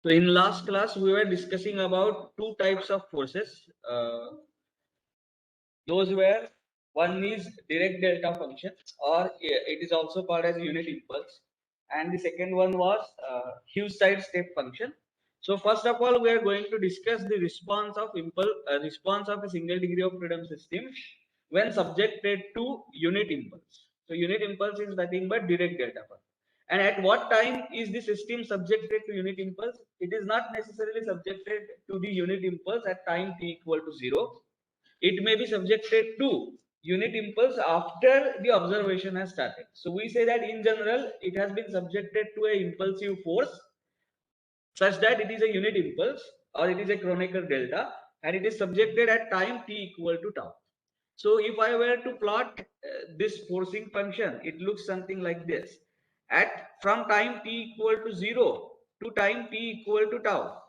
So in last class, we were discussing about two types of forces. Those were, one is direct delta function, or it is also called as unit impulse, and the second one was Hughes-side step function. So first of all, we are going to discuss the response of response of a single degree of freedom system when subjected to unit impulse. So unit impulse is nothing but direct delta function. And at what time is the system subjected to unit impulse? It is not necessarily subjected to the unit impulse at time t equal to 0. It may be subjected to unit impulse after the observation has started. So we say that in general, it has been subjected to a impulsive force such that it is a unit impulse or it is a Kronecker delta, and it is subjected at time t equal to tau. So if I were to plot this forcing function, it looks something like this. At from time t equal to 0 to time t equal to tau,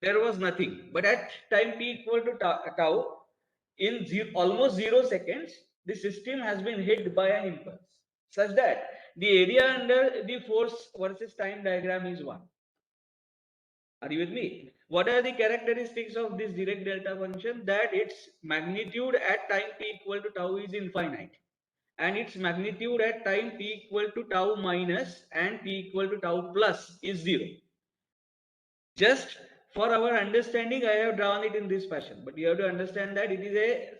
there was nothing. But at time t equal to tau, in almost 0 seconds, the system has been hit by an impulse such that the area under the force versus time diagram is 1. Are you with me? What are the characteristics of this direct delta function? That its magnitude at time t equal to tau is infinite, and its magnitude at time t equal to tau minus and t equal to tau plus is 0. Just for our understanding, I have drawn it in this fashion, but you have to understand that it is a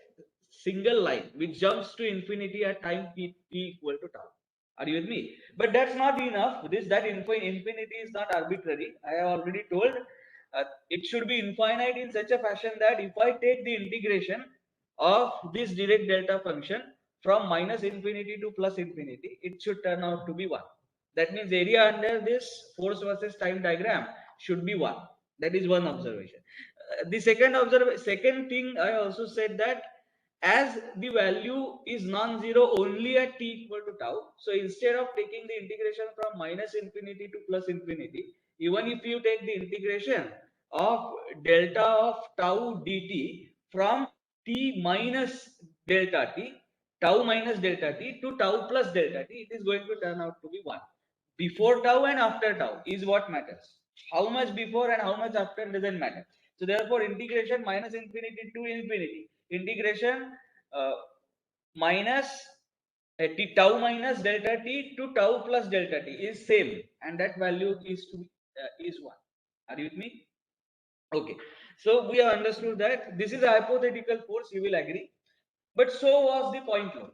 single line which jumps to infinity at time t equal to tau. Are you with me? But that's not enough. Infinity is not arbitrary. I have already told it should be infinite in such a fashion that if I take the integration of this direct delta function from minus infinity to plus infinity, it should turn out to be 1. That means area under this force versus time diagram should be 1. That is one observation. The second thing I also said that as the value is non-zero only at t equal to tau, so instead of taking the integration from minus infinity to plus infinity, even if you take the integration of delta of tau dt from t minus delta t, tau minus delta t to tau plus delta t, it is going to turn out to be 1. Before tau and after tau is what matters. How much before and how much after doesn't matter. So therefore integration minus infinity to infinity, integration uh, minus tau minus delta t to tau plus delta t is same, and that value is 1. Are you with me? Okay, so we have understood that this is a hypothetical force, you will agree, but so was the point load.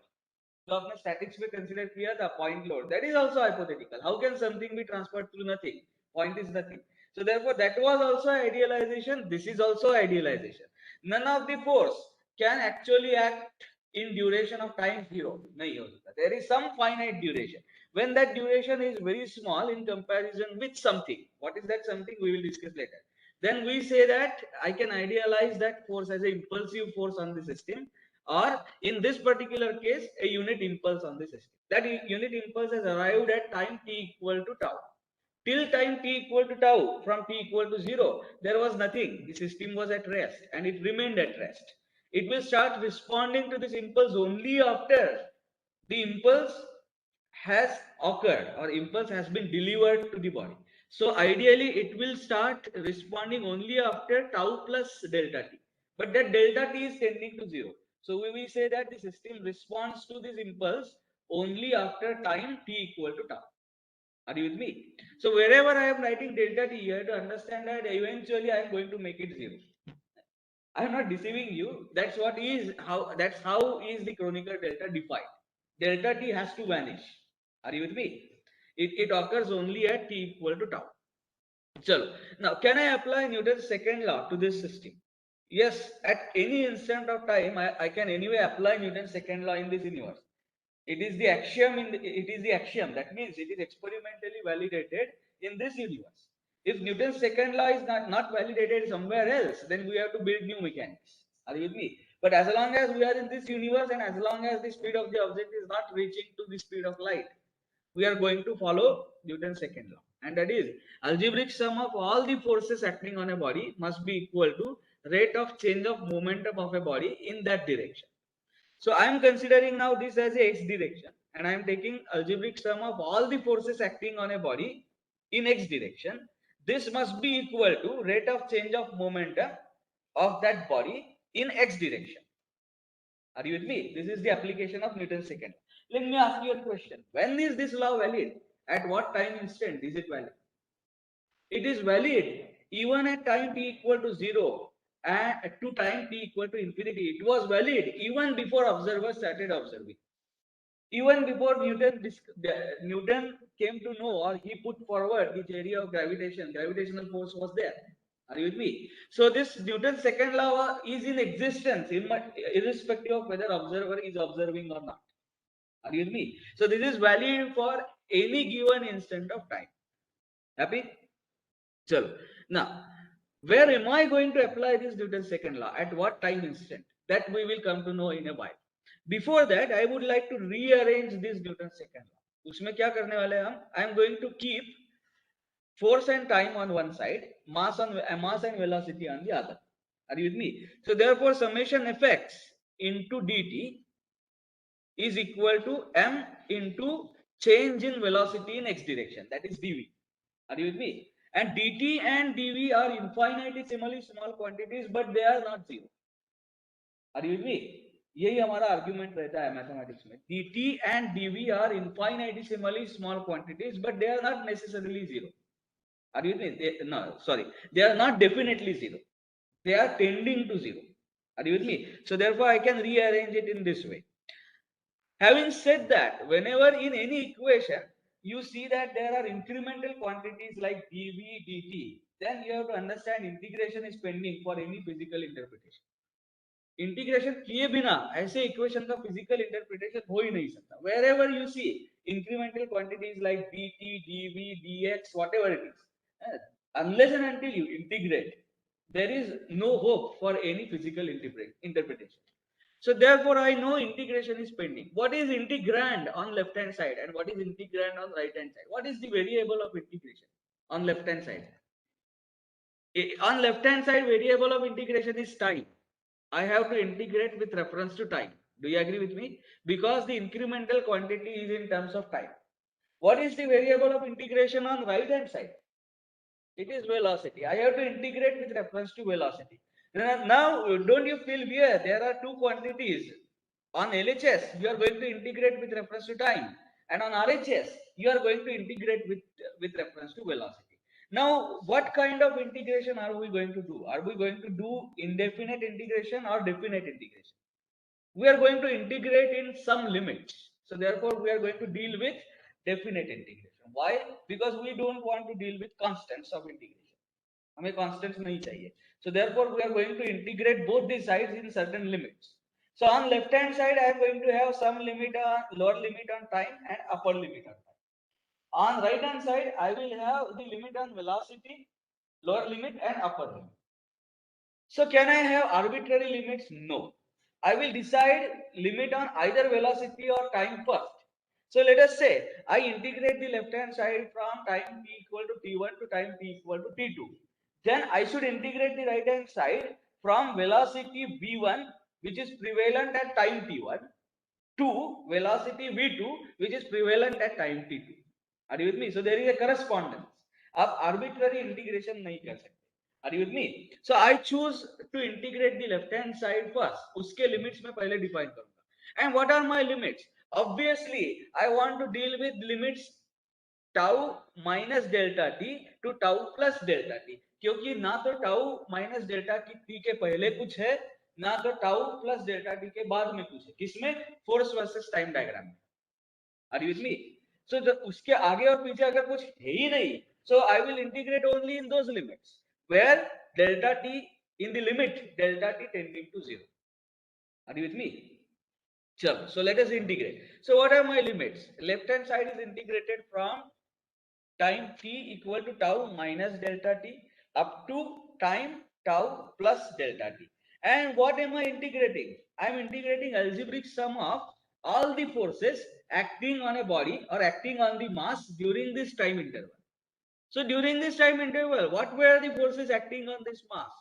So अपने statics में consider किया था point load, that is also hypothetical. How can something be transferred through nothing? Point is nothing. So therefore that was also idealization. This is also idealization. None of the force can actually act in duration of time 0. नहीं हो सकता. There is some finite duration. When that duration is very small in comparison with something, what is that something we will discuss later. Then we say that I can idealize that force as an impulsive force on the system, or in this particular case a unit impulse on the system. That unit impulse has arrived at time t equal to tau. Till time t equal to tau, from t equal to 0, there was nothing. The system was at rest and it remained at rest. It will start responding to this impulse only after the impulse has occurred or impulse has been delivered to the body. So ideally it will start responding only after tau plus delta t, but that delta t is tending to 0. So we will say that the system responds to this impulse only after time t equal to tau. Are you with me? So wherever I am writing delta t, you have to understand that eventually I am going to make it 0. I am not deceiving you. That's how is the Kronecker delta defined. Delta t has to vanish. Are you with me? It occurs only at t equal to tau. Chalo. Now, can I apply Newton's second law to this system? Yes, at any instant of time, I can anyway apply Newton's second law in this universe. It is the axiom it is the axiom. That means it is experimentally validated in this universe. If Newton's second law is not validated somewhere else, then we have to build new mechanics. Are you with me? But as long as we are in this universe and as long as the speed of the object is not reaching to the speed of light, we are going to follow Newton's second law. And that is algebraic sum of all the forces acting on a body must be equal to rate of change of momentum of a body in that direction. So I am considering now this as a x direction, and I am taking algebraic sum of all the forces acting on a body in x direction. this must be equal to rate of change of momentum of that body in x direction. Are you with me? This is the application of Newton's second. Let me ask you a question. When is this law valid? At what time instant is it valid? It is valid even at time t equal to 0 and to time t equal to infinity. It was valid even before observers started observing. Even before Newton came to know, or he put forward the theory of gravitation, gravitational force was there. Are you with me? So this Newton's second law is in existence irrespective of whether observer is observing or not. Are you with me? So this is valid for any given instant of time. Happy? Chalo. Now, where am I going to apply this Newton's second law? At what time instant? That we will come to know in a while. Before that, I would like to rearrange this Newton's second law. उसमें क्या करने वाले हैं हम? I am going to keep force and time on one side, mass and velocity on the other. Are you with me? So therefore, summation effects into dt is equal to m into change in velocity in x direction. That is dv. Are you with me? And dt and dv are infinitesimally small quantities, but they are not zero. Are you with me? यही हमारा argument रहता है mathematics में. dt and dv are infinitesimally small quantities, but they are not necessarily zero. Are you with me? No, sorry, they are not definitely zero. They are tending to zero. Are you with me? So therefore, I can rearrange it in this way. Having said that, whenever in any equation you see that there are incremental quantities like dv, dt, then you have to understand integration is pending for any physical interpretation. Integration किए बिना ऐसे equation का physical interpretation हो ही नहीं सकता. Wherever you see incremental quantities like dt, dv, dx, whatever it is, unless and until you integrate, there is no hope for any physical interpretation. So therefore, I know integration is pending. What is integrand on left hand side and what is integrand on right hand side? What is the variable of integration on left hand side? On left hand side, variable of integration is time. I have to integrate with reference to time. Do you agree with me? Because the incremental quantity is in terms of time. What is the variable of integration on right hand side? It is velocity. I have to integrate with reference to velocity. Now, don't you feel weird? There are two quantities. On LHS, you are going to integrate with reference to time. And on RHS, you are going to integrate with reference to velocity. Now, what kind of integration are we going to do? Are we going to do indefinite integration or definite integration? We are going to integrate in some limits. So therefore, we are going to deal with definite integration. Why? Because we don't want to deal with constants of integration. हमें constants नहीं चाहिए. So therefore, we are going to integrate both the sides in certain limits. So on left hand side, I am going to have some limit on lower limit on time and upper limit on time. On right hand side, I will have the limit on velocity, lower limit and upper limit. So can I have arbitrary limits? No. I will decide limit on either velocity or time first. So let us say I integrate the left hand side from time t equal to t1 to time t equal to t2. Then I should integrate the right hand side from velocity v1, which is prevalent at time t1, to velocity v2, which is prevalent at time t2. Are you with me? So there is a correspondence. आप arbitrary integration नहीं कर सकते. Are you with me? So I choose to integrate the left hand side first. उसके limits मैं पहले define करूँगा. And what are my limits? Obviously, I want to deal with limits tau minus delta t to tau plus delta t. क्योंकि ना तो tau minus delta t के पहले कुछ है, ना तो tau plus delta t के बाद में कुछ है. किसमें? Force versus time diagram में. Are you with me? So उसके आगे और पीछे अगर कुछ है ही नहीं, so I will integrate only in those limits where delta t in the limit delta t tending to 0. Are you with me? Sure. So let us integrate. So what are my limits? Left hand side is integrated from time t equal to tau minus delta t up to time tau plus delta t. And what am I integrating? I am integrating algebraic sum of all the forces acting on a body or acting on the mass during this time interval. So during this time interval, what were the forces acting on this mass?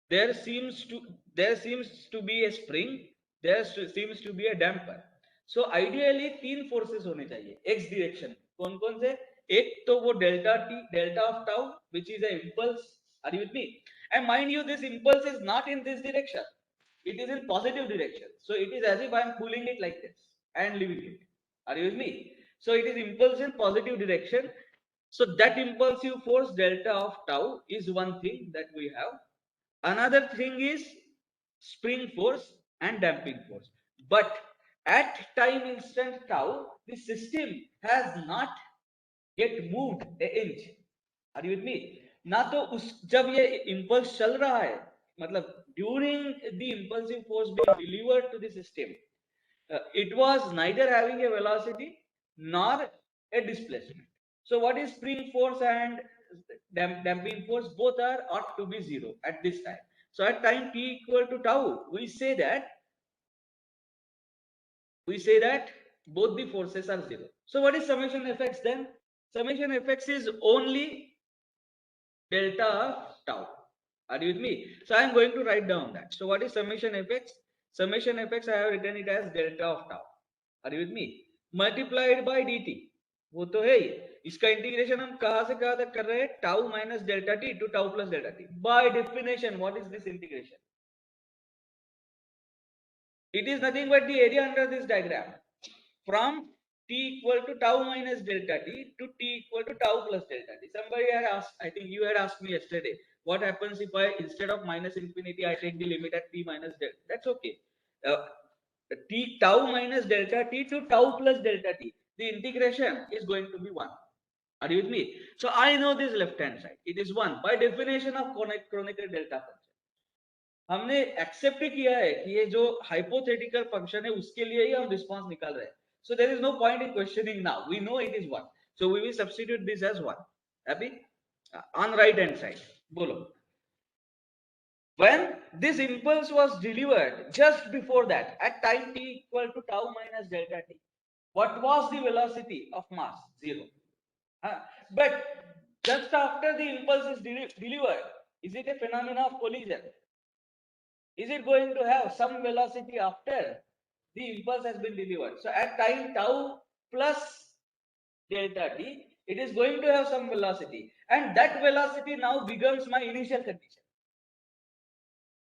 There seems to be a spring, there seems to be a damper. So ideally तीन forces होने चाहिए x direction. कौन कौन से? एक तो वो delta t, delta of tau, which is an impulse. Are you with me? And mind you, this impulse is not in this direction. It is in positive direction. So it is as if I am pulling it like this and leaving it. Are you with me? So it is impulse in positive direction. So that impulsive force delta of tau is one thing that we have. Another thing is spring force and damping force. But at time instant tau, the system has not yet moved an inch. Are you with me? ना तो उस जब ये impulse चल रहा है, मतलब during the impulsive force being delivered to the system, it was neither having a velocity nor a displacement. So what is spring force and damping force? Both are ought to be zero at this time. So at time t equal to tau, we say that both the forces are zero. So what is summation effects then? Summation effects is only delta of tau. Are you with me? So I am going to write down that. So what is summation effects? Summation effects I have written it as delta of tau. Are you with me? Multiplied by dt. वो तो है ही. इसका integration हम कहां से कहां तक कर रहे हैं? Tau minus delta t to tau plus delta t. By definition, what is this integration? It is nothing but the area under this diagram. From t equal to tau minus delta t to t equal to tau plus delta t. Somebody had asked, I think you had asked me yesterday, what happens if I, instead of minus infinity, I take the limit at t minus delta? That's okay. T tau minus delta t to tau plus delta t. The integration is going to be 1. Are you with me? So I know this left hand side. It is 1 by definition of Kronecker delta function. हमने accept किया है कि ये जो hypothetical function है उसके लिए ही हम रिस्पांस निकाल रहे हैं. So there is no point in questioning now. We know it is 1. So we will substitute this as 1. Happy? On right hand side. Bolo. When this impulse was delivered, just before that, at time t equal to tau minus delta t, what was the velocity of mass? 0. But just after the impulse is delivered, is it a phenomena of collision? Is it going to have some velocity after the impulse has been delivered? So at time tau plus delta t, it is going to have some velocity, and that velocity now becomes my initial condition.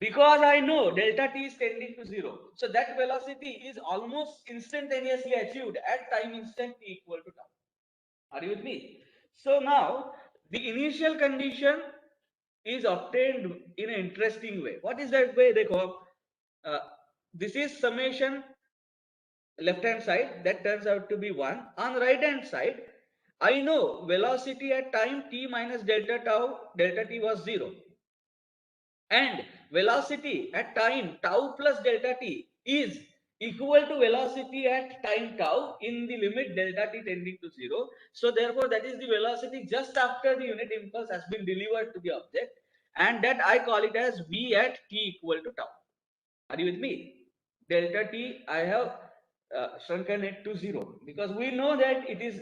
Because I know delta t is tending to 0. So that velocity is almost instantaneously achieved at time instant t equal to tau. Are you with me? So now the initial condition is obtained in an interesting way. What is that way? Dekho, this is summation left hand side, that turns out to be 1. On right hand side, I know velocity at time t minus delta t was 0. And velocity at time tau plus delta t is equal to velocity at time tau in the limit delta t tending to 0. So therefore that is the velocity just after the unit impulse has been delivered to the object, and that I call it as v at t equal to tau. Are you with me? Delta t I have shrunken it to 0 because we know that it is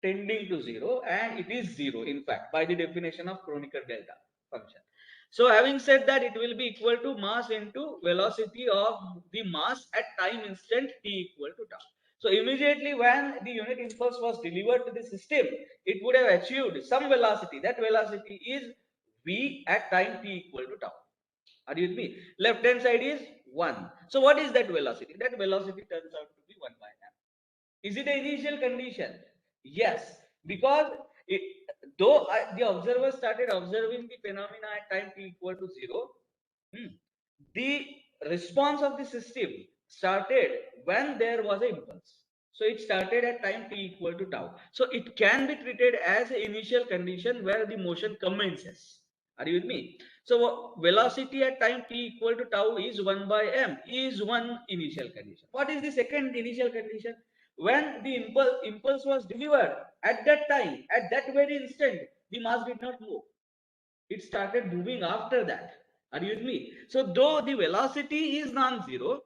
tending to 0, and it is 0 in fact by the definition of Kronecker delta function. So having said that, it will be equal to mass into velocity of the mass at time instant t equal to tau. So immediately when the unit impulse was delivered to the system, it would have achieved some velocity. That velocity is v at time t equal to tau. Are you with me? Left hand side is 1. So what is that velocity? That velocity turns out to be 1 by m. Is it an initial condition? Yes, because though the observer started observing the phenomena at time t equal to 0, the response of the system started when there was an impulse. So it started at time t equal to tau. So it can be treated as an initial condition where the motion commences. Are you with me? So velocity at time t equal to tau is 1 by m, is one initial condition. What is the second initial condition? When the impulse was delivered, at that time, at that very instant, the mass did not move. It started moving after that. Are you with me? So though the velocity is non-zero,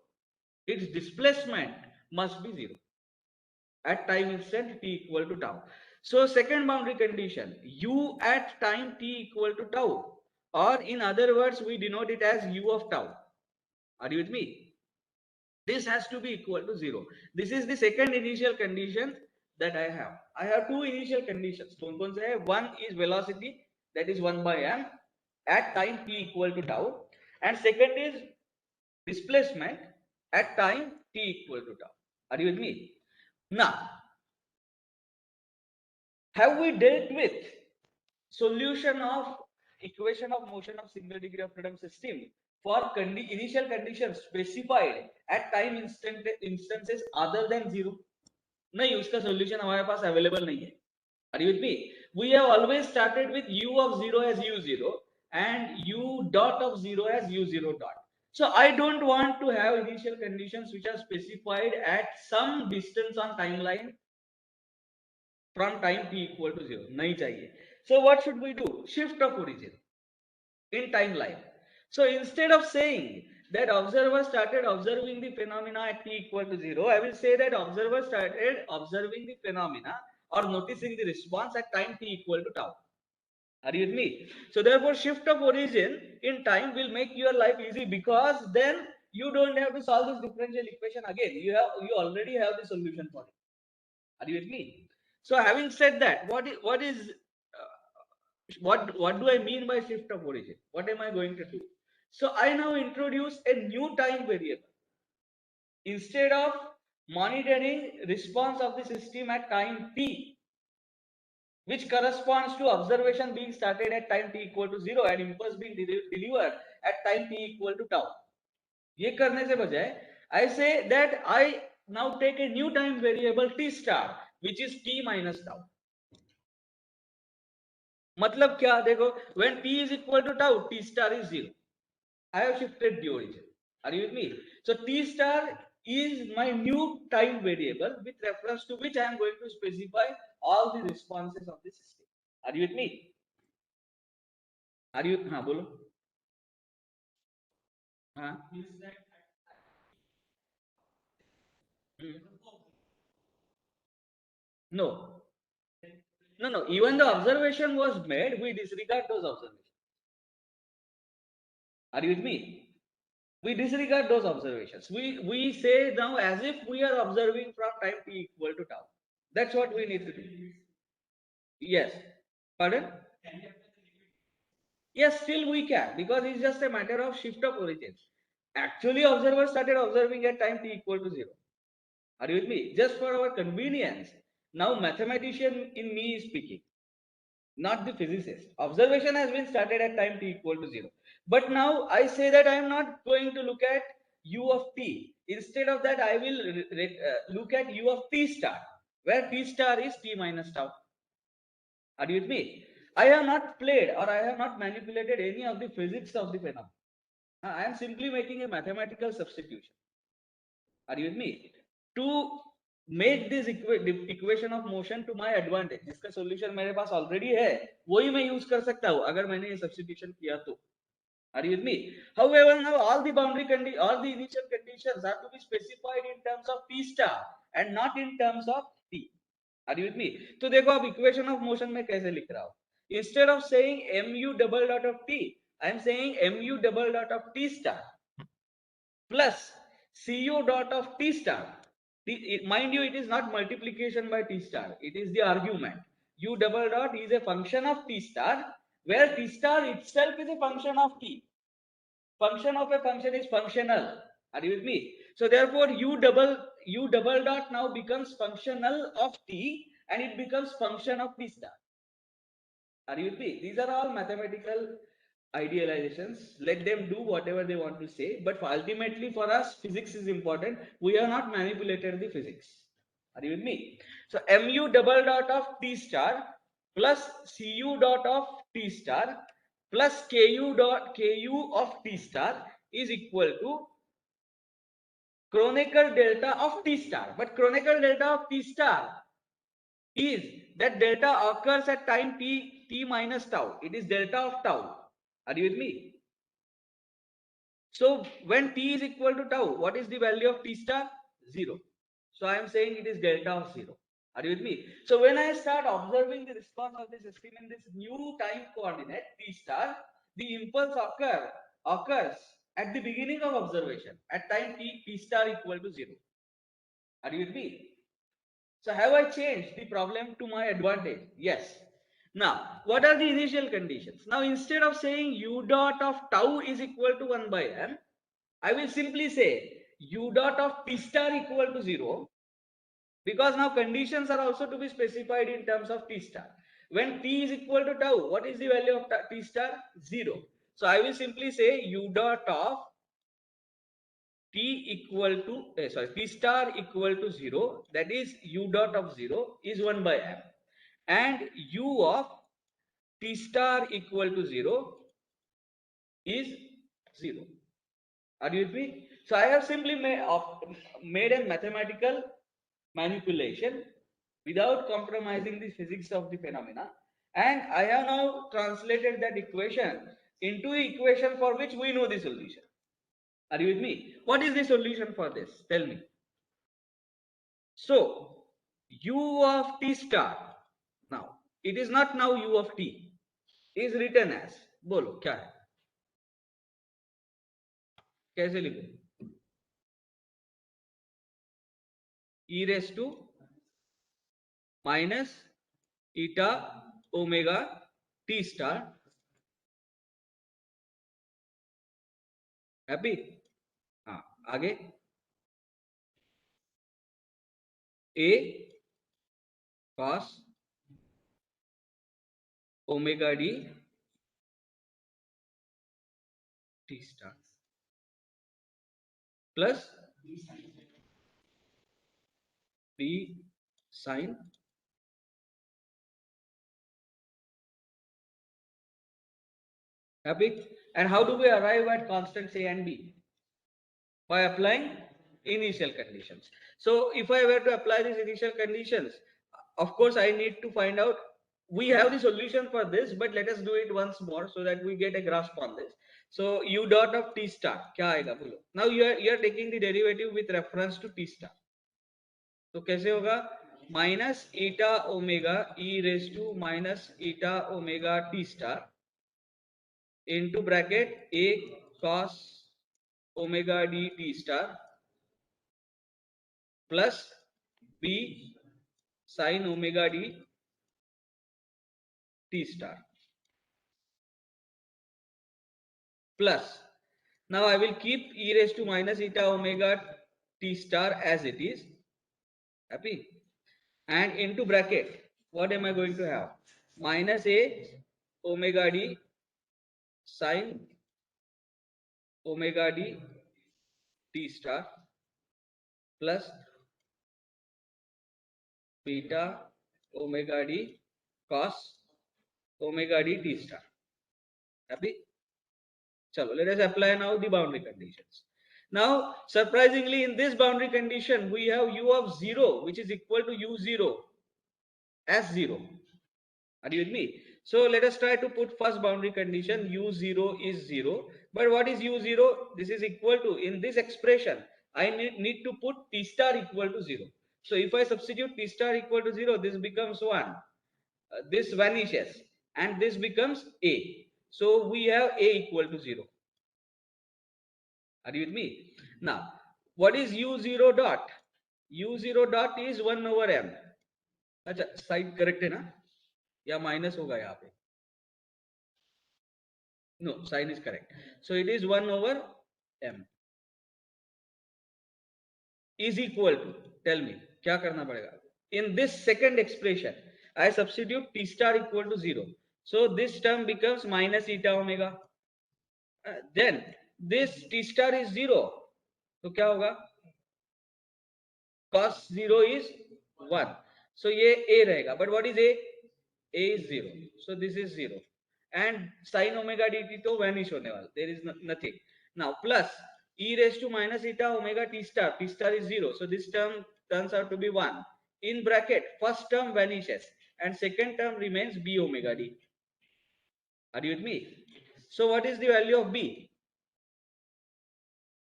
its displacement must be 0 at time instant t equal to tau. So second boundary condition, u at time t equal to tau, or in other words we denote it as u of tau. Are you with me? This has to be equal to 0. This is the second initial condition that I have. I have two initial conditions. One is velocity, that is 1 by m at time t equal to tau, and second is displacement at time t equal to tau. Are you with me? Now, have we dealt with solution of equation of motion of single degree of freedom system for initial conditions specified at time instances other than zero? नहीं, उसका solution हमारे पास available नहीं है. Are you with me? We have always started with u of 0 as u0 and u dot of 0 as u0 dot. So I don't want to have initial conditions which are specified at some distance on timeline from time t equal to 0. नहीं चाहिए. So what should we do? Shift of origin in timeline. So instead of saying that observer started observing the phenomena at t equal to 0, I will say that observer started observing the phenomena or noticing the response at time t equal to tau. Are you with me? So therefore, shift of origin in time will make your life easy, because then you don't have to solve this differential equation again. You already have the solution for it. Are you with me? So having said that, what do I mean by shift of origin? What am I going to do? So I now introduce a new time variable. Instead of monitoring response of the system at time t, which corresponds to observation being started at time t equal to 0 and impulse being delivered at time t equal to tau. ये करने से बजाय, I say that I now take a new time variable t star, which is t minus tau. मतलब क्या, देखो, when t is equal to tau, t star is 0. I have shifted the origin. Are you with me? So t star is my new time variable with reference to which I am going to specify all the responses of the system. Are you with me? Are you? हाँ बोलो. हाँ. No. No. Even the observation was made, we disregard those observations. Are you with me? We disregard those observations. We say now as if we are observing from time t equal to tau. That's what we need to do. Yes. Pardon? Yes, still we can, because it's just a matter of shift of origins. Actually, observers started observing at time t equal to 0. Are you with me? Just for our convenience, now mathematician in me is speaking, not the physicist. Observation has been started at time t equal to 0. But now I say that I am not going to look at u of t. Instead of that, I will look at u of t star, where t star is t minus tau. Are you with me? I have not played or I have not manipulated any of the physics of the phenomenon. I am simply making a mathematical substitution. Are you with me? To make this equation of motion to my advantage, जिसका solution मेरे पास already है, वही मैं use कर सकता हूँ अगर मैंने ये substitution किया तो. Are you with me? However, now all the all the initial conditions have to be specified in terms of t star and not in terms of t. Are you with me? तो देखो अब equation of motion में कैसे लिख रहा हूँ. Instead of saying mu double dot of t, I am saying mu double dot of t star plus cu dot of t star. Mind you, it is not multiplication by t star. It is the argument. U double dot is a function of t star, where t star itself is a function of t. Function of a function is functional. Are you with me? So therefore, u double dot now becomes functional of t, and it becomes function of t star. Are you with me? These are all mathematical idealizations. Let them do whatever they want to say, but ultimately for us, physics is important. We have not manipulated the physics. Are you with me? So mu double dot of t star plus cu dot of t star plus ku of t star is equal to Kronecker delta of t star. But Kronecker delta of t star is that delta occurs at time t minus tau. It is delta of tau. Are you with me? So when t is equal to tau, what is the value of t star? 0. So I am saying it is delta of 0. Are you with me? So when I start observing the response of the system in this new time coordinate t star, the impulse occurs at the beginning of observation at time t star equal to 0. Are you with me? So have I changed the problem to my advantage? Yes. Now, what are the initial conditions? Now, instead of saying u dot of tau is equal to 1 by m, I will simply say u dot of t star equal to 0, because now conditions are also to be specified in terms of t star. When t is equal to tau, what is the value of t star? 0. So I will simply say u dot of t equal to t star equal to 0, that is u dot of 0 is 1 by m, and u of t star equal to 0 is 0. Are you with me? So I have simply made a mathematical manipulation without compromising the physics of the phenomena, and I have now translated that equation into the equation for which we know the solution. Are you with me? What is the solution for this? Tell me. So, u of t star, now, it is not now u of t, is written as, बोलो क्या है, कैसे लिखो, e raised to minus eta omega t star, happy, हाँ, आगे, a cos omega d t star plus d sin, happy. And how do we arrive at constants a and b? By applying initial conditions. So if I were to apply these initial conditions, of course I need to find out, we have the solution for this, but let us do it once more so that we get a grasp on this. So u dot of t star क्या आएगा बोलो. Now you are taking the derivative with reference to t star. तो कैसे होगा? Minus eta omega e raised to minus eta omega t star into bracket a cos omega d t star plus b sin omega d t star plus, now I will keep e raised to minus eta omega t star as it is, happy, and into bracket what am I going to have? Minus a omega d sin omega d t star plus beta omega d cos omega d t star, happy. Chalo, let us apply now the boundary conditions. Now, surprisingly, in this boundary condition, we have u of 0, which is equal to u0 as 0. Are you with me? So, let us try to put first boundary condition, u0 is 0. But what is u0? This is equal to, in this expression, I need to put t star equal to 0. So, if I substitute t star equal to 0, this becomes 1. This vanishes and this becomes a. So, we have a equal to 0. Are you with me? Now, what is u0 dot? u0 dot is 1 over m. अच्छा, side correct है ना, या minus होगा यहाँ पे? No, sign is correct. So it is 1 over m is equal to, tell me क्या करना पड़ेगा? In this second expression, I substitute t star equal to 0. So this term becomes minus eta omega. Then this t star is 0. तो क्या होगा? Cos 0 is 1. So ये a रहेगा. But what is a? A is 0. So this is 0. And sin omega dt तो vanish होने वाला. There is nothing. Now plus e raised to minus eta omega t star. T star is 0. So this term turns out to be 1. In bracket, first term vanishes and second term remains b omega d. Are you with me? So what is the value of b?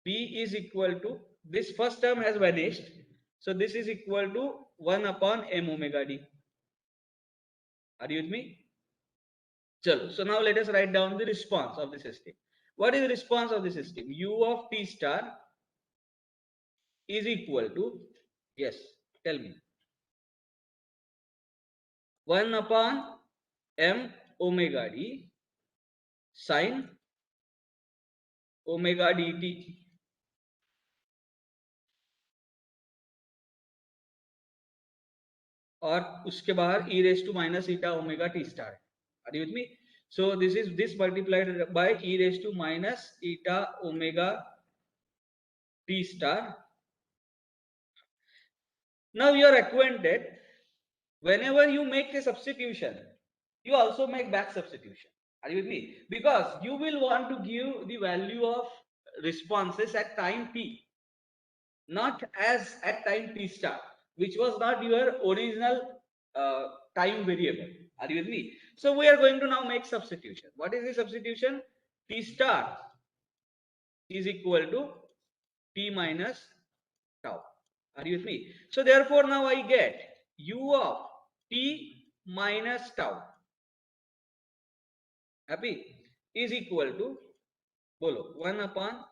B is equal to, this first term has vanished. So this is equal to 1 upon m omega d. Are you with me? Chalo. So now let us write down the response of the system. What is the response of the system? U of t star is equal to, yes, tell me. 1 upon m omega d sin omega dt और उसके बाहर e raised to minus eta omega t star. Are you with me? So this is this multiplied by e raised to minus eta omega t star. Now you are acquainted, whenever you make a substitution, you also make back substitution. Are you with me? Because you will want to give the value of responses at time t, not as at time t star, which was not your original time variable. Are you with me? So we are going to now make substitution. What is the substitution? T star is equal to t minus tau. Are you with me? So therefore now I get u of t minus tau, happy, is equal to, बोलो, 1 upon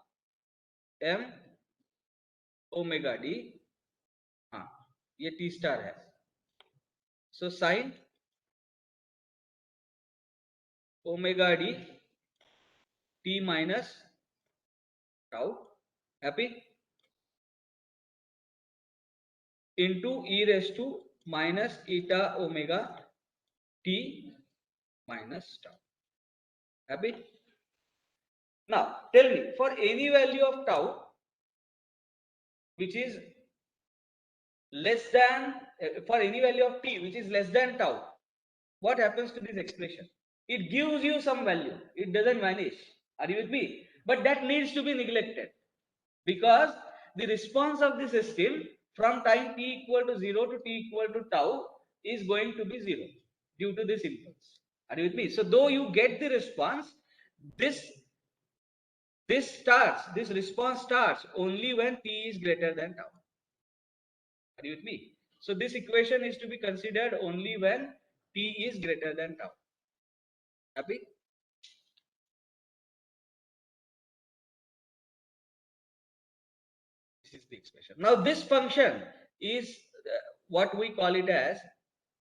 m omega D, हाँ ये T star है, so sine omega D T minus tau, happy, into e raised to minus eta omega t minus tau, happy. Now tell me, for any value of tau which is less than for any value of t which is less than tau, what happens to this expression? It gives you some value, it doesn't vanish. Are you with me? But that needs to be neglected, because the response of the system from time t equal to 0 to t equal to tau is going to be 0 due to this impulse. Are you with me? So though you get the response, this response starts only when t is greater than tau. Are you with me? So this equation is to be considered only when t is greater than tau. Happy? This is the expression. Now this function is what we call it as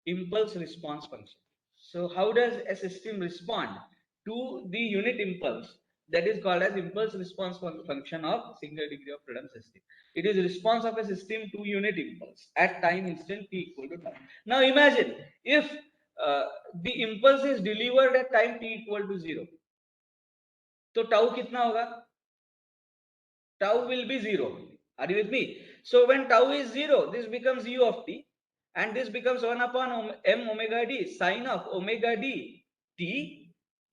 impulse response function. So how does a system respond to the unit impulse? That is called as impulse response function of single degree of freedom system. It is response of a system to unit impulse at time instant t equal to tau. Now imagine if the impulse is delivered at time t equal to 0, तो tau कितना होगा? Tau will be 0. Are you with me? So when tau is 0, this becomes u of t, and this becomes 1 upon m omega d sine of omega d t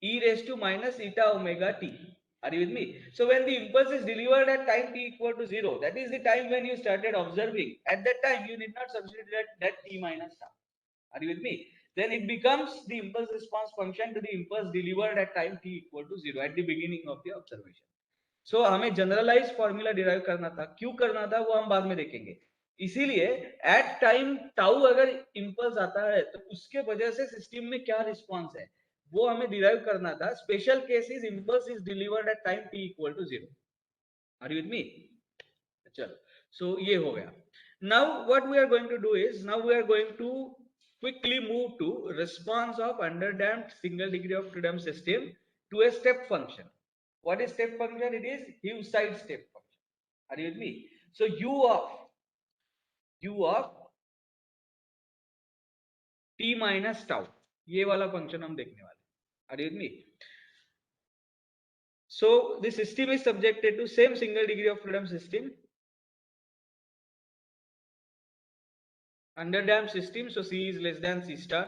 e raised to minus eta omega t. Are you with me? So when the impulse is delivered at time t equal to 0, that is the time when you started observing. At that time, you need not substitute that t minus tau. Are you with me? Then it becomes the impulse response function to the impulse delivered at time t equal to 0 at the beginning of the observation. सो हमें generalise formula derive करना था, क्यों करना था वो हम बाद में देखेंगे. इसीलिए एट टाइम टाउ अगर इंपल्स आता है तो उसके वजह से सिस्टम में क्या रिस्पांस है वो हमें डिराइव करना था. Special cases impulse is delivered at time t equal to 0. Are you with me? चलो, सो ये हो गया. Now what we are going to do is, now we are going to quickly move to response of underdamped single degree of freedom system to a step function. What is step function? It is Heaviside step function. Are you with me? So u of t minus tau, ये वाला function हम देखने वाले. Are you with me? So the system is subjected to same single degree of freedom system, underdamped system. So c is less than c star,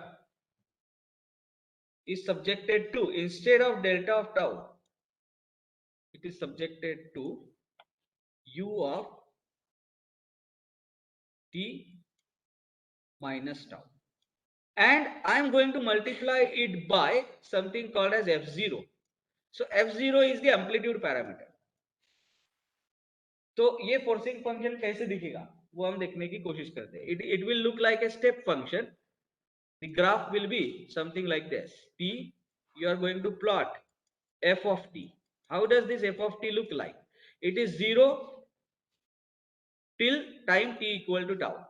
is subjected to, instead of delta of tau, it is subjected to u of t minus tau, and I am going to multiply it by something called as f0. So f0 is the amplitude parameter. तो ये forcing function कैसे दिखेगा वो हम देखने की कोशिश करते हैं. It will look like a step function. The graph will be something like this. T, you are going to plot f of t. How does this f of t look like? It is 0 till time t equal to tau,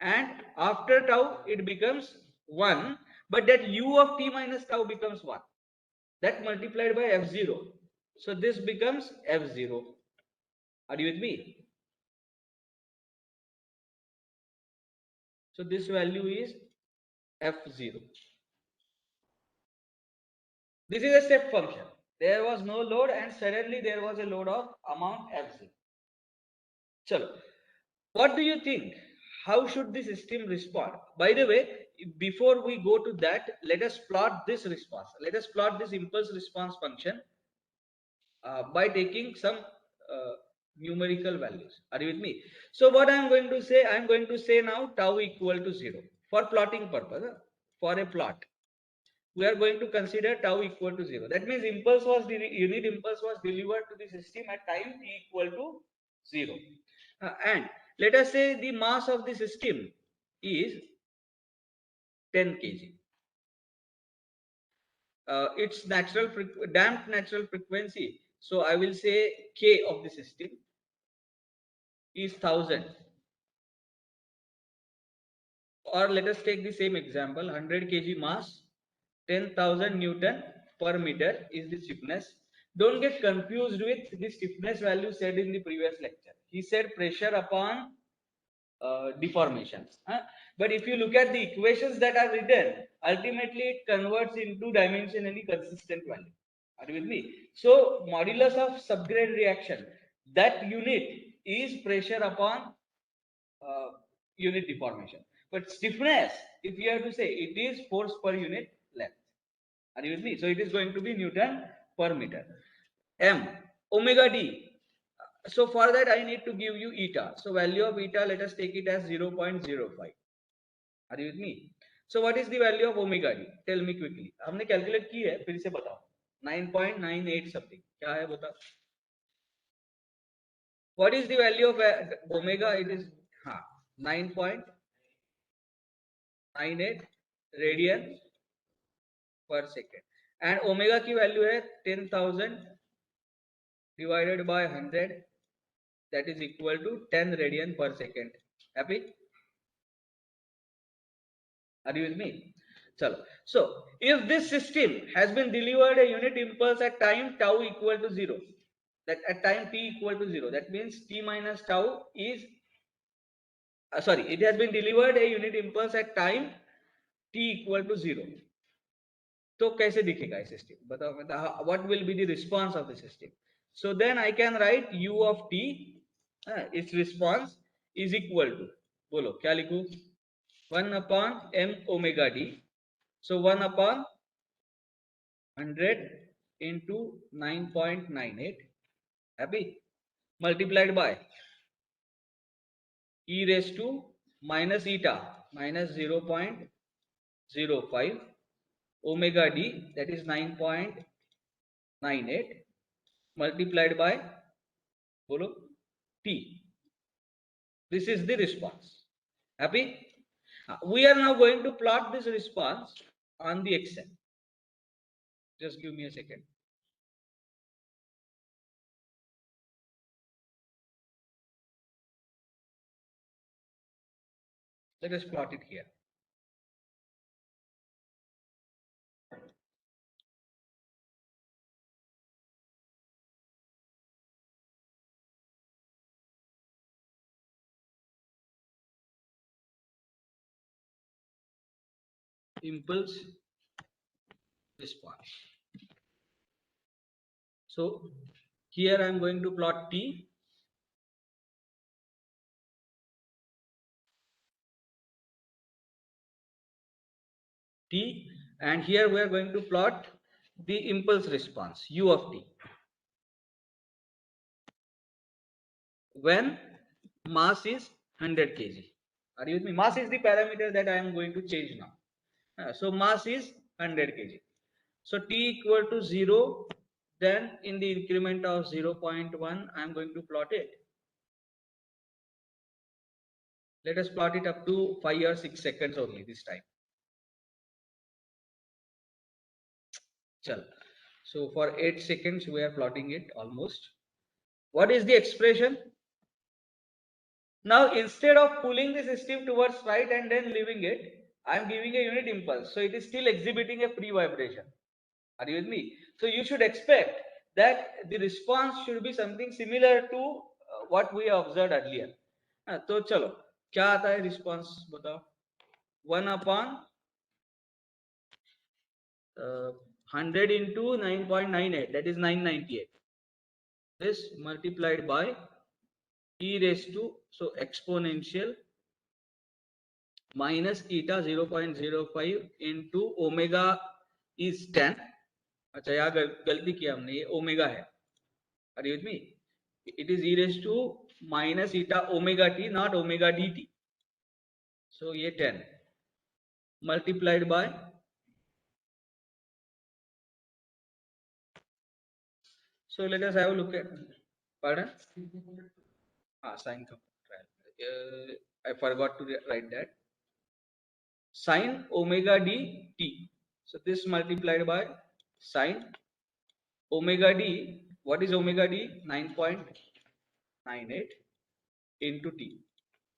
and after tau it becomes 1, but that u of t minus tau becomes 1. That multiplied by f0. So this becomes f0. Are you with me? So this value is f0. This is a step function. There was no load and suddenly there was a load of amount f0. Chalo. What do you think? How should the system respond? By the way, before we go to that, let us plot this response. Let us plot this impulse response function by taking some numerical values. Are you with me? So what I am going to say, I am going to say now tau equal to 0 for plotting purpose. For a plot, we are going to consider tau equal to 0. That means unit impulse was delivered to the system at time t equal to 0. And let us say the mass of the system is 10 kg. Its damped natural frequency. So I will say K of the system is 1000. Or let us take the same example, 100 kg mass, 10,000 Newton per meter is the stiffness. Don't get confused with the stiffness value said in the previous lecture. He said pressure upon deformations. But if you look at the equations that are written, ultimately it converts into dimensionally consistent value. Are you with me? So modulus of subgrade reaction, that unit is pressure upon unit deformation. But stiffness, if you have to say, it is force per unit length. Are you with me? So it is going to be Newton per meter. M, omega d. So for that I need to give you eta. So value of eta, let us take it as 0.05. Are you with me? So what is the value of omega d? Tell me quickly. हमने calculate की है, फिर से बताओ. 9.98 something. क्या है बताओ? What is the value of omega? It is 9.98 radian per second. And omega की value है 10,000 divided by 100. That is equal to 10 radian per second. Happy? Are you with me? Chalo. So if this system has been delivered a unit impulse at time tau equal to 0, that at time t equal to 0, that means t minus tau is sorry, it has been delivered a unit impulse at time t equal to 0. तो कैसे दिखेगा ये system बताओ, मतलब what will be the response of the system? So then I can write u of t, its response is equal to, बोलो क्या लिखूं, 1 upon m omega d. So 1 upon 100 into 9.98, happy, multiplied by e raised to minus eta minus 0.05 omega d, that is 9.98 multiplied by bolo t. This is the response. Happy? We are now going to plot this response on the Excel. Just give me a second. Let us plot it here. Impulse response. So here I am going to plot t. And here we are going to plot the impulse response u of t when mass is 100 kg. Are you with me? Mass is the parameter that I am going to change now. So mass is 100 kg. So t equal to 0, then in the increment of 0.1 I am going to plot it. Let us plot it up to 5 or 6 seconds only this time. Chal. So for 8 seconds we are plotting it almost. What is the expression? Now instead of pulling the system towards right and then leaving it, I am giving a unit impulse, so it is still exhibiting a free vibration. Are you with me? So you should expect that the response should be something similar to what we observed earlier. तो चलो क्या आता है response बताओ. 1/100 into 9.98, that is 998. This multiplied by e raised to, so exponential minus eta 0.05 into omega is 10. अच्छा यहाँ गलती किया हमने, ये ओमेगा है. Are you with me? It is e raised to minus eta omega t, not omega dt. So ये 10 multiplied by, so let us have a look at, pardon, sine trial. I forgot to write that, sine omega d t. So this multiplied by sine omega d. What is omega d? 9.98 into t.